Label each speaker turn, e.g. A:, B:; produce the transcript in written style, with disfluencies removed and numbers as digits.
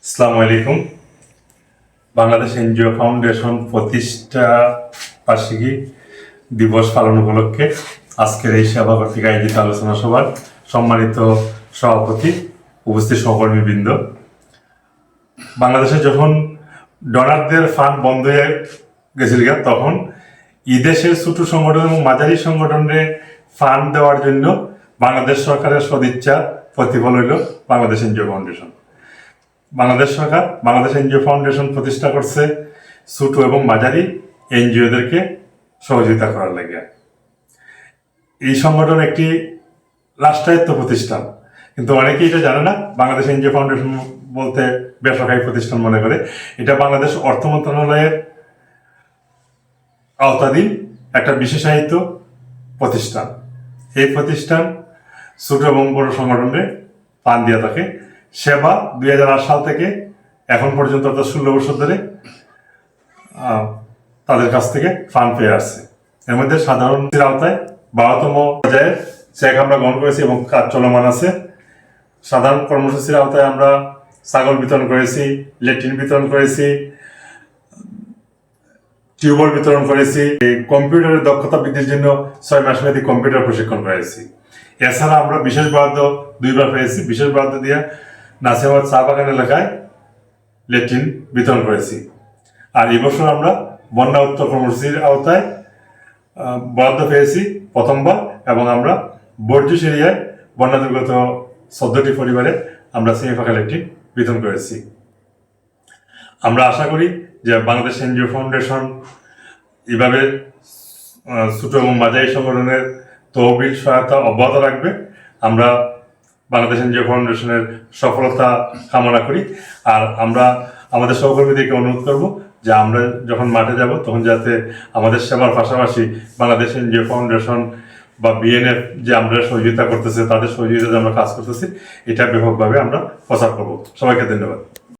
A: আসসালামু আলাইকুম। Bangladesh NGO foundation প্রতিষ্ঠা বার্ষিকী দিবস পালন উপলক্ষে আজকের এই সেবা কর্তৃক আয়োজিত আলোচনা সভার সম্মানিত সভাপতি, উপস্থিত সহকর্মীবৃন্দ, বাংলাদেশে যখন ডোনারদের ফান্ড বন্ধ হয়ে গেছিল তখন দেশের ছোট সংগঠন এবং মাঝারি সংগঠনের ফান্ড দেওয়ার জন্য বাংলাদেশ সরকারের সদিচ্ছা প্রতিফল হইল বাংলাদেশ এনজিও ফাউন্ডেশন। বাংলাদেশ সরকার বাংলাদেশ এনজিও ফাউন্ডেশন প্রতিষ্ঠা করছে ছোট এবং মাঝারি এনজিওদেরকে সহযোগিতা করার লাগে। এই সংগঠন একটি রাষ্ট্রায়ত্ত প্রতিষ্ঠান, কিন্তু অনেকেই এটা জানে না। বাংলাদেশ এনজিও ফাউন্ডেশন বলতে বেসরকারি প্রতিষ্ঠান মনে করে। এটা বাংলাদেশ অর্থ মন্ত্রণালয়ের আওতাধীন একটা বিশেষায়িত প্রতিষ্ঠান। এই প্রতিষ্ঠান ছোট এবং বড় সংগঠনে ফান্ড দিয়ে থাকে। সেবা 2008 সাল থেকে এখন পর্যন্ত অর্থাৎ 16 বছর ধরে তাদের কাছ থেকে ফান্ড পেয়ে আসছে। এর মধ্যে সাধারণ আওতায় 12তম পর্যায়ের চেক আমরা গ্রহণ করেছি এবং কাজ চলমান আছে। সাধারণ কর্মসূচির আওতায় আমরা ছাগল বিতরণ করেছি, ল্যাট্রিন বিতরণ করেছি, টিউবওয়েল বিতরণ করেছি, কম্পিউটারের দক্ষতা বৃদ্ধির জন্য 6 মাস মেয়াদী কম্পিউটার প্রশিক্ষণ করেছি। এছাড়া আমরা বিশেষ বরাদ্দ 2বার পেয়েছি। বিশেষ বরাদ্দ দিয়ে নাসিমাবাদ চা বাগান এলাকায় ল্যাট্রিন বিতরণ করেছি। আর এবছর আমরা বন্যা উত্তর কর্মসূচির আওতায় বরাদ্দ পেয়েছি প্রথমবার, এবং আমরা বর্জুস এরিয়ায় বন্যা দুর্গত 14টি পরিবারে আমরা সেমি ফাঁকা ল্যাট্রিন বিতরণ করেছি। আমরা আশা করি যে বাংলাদেশ এনজিও ফাউন্ডেশন এভাবে ছোট এবং মাঝারি সংগঠনের তহবিল সহায়তা অব্যাহত রাখবে। আমরা বাংলাদেশ এনজিও ফাউন্ডেশনের সফলতা কামনা করি। আর আমরা আমাদের সহকর্মীদেরকে অনুরোধ করব যে আমরা যখন মাঠে যাব তখন যাতে আমাদের সেবার পাশাপাশি বাংলাদেশ এনজিও ফাউন্ডেশন বা বিএনএফ যে আমরা সহযোগিতা করতেছে, তাদের সহযোগিতাতে আমরা কাজ করতেছি, এটা ব্যাপকভাবে আমরা প্রচার করব। সবাইকে ধন্যবাদ।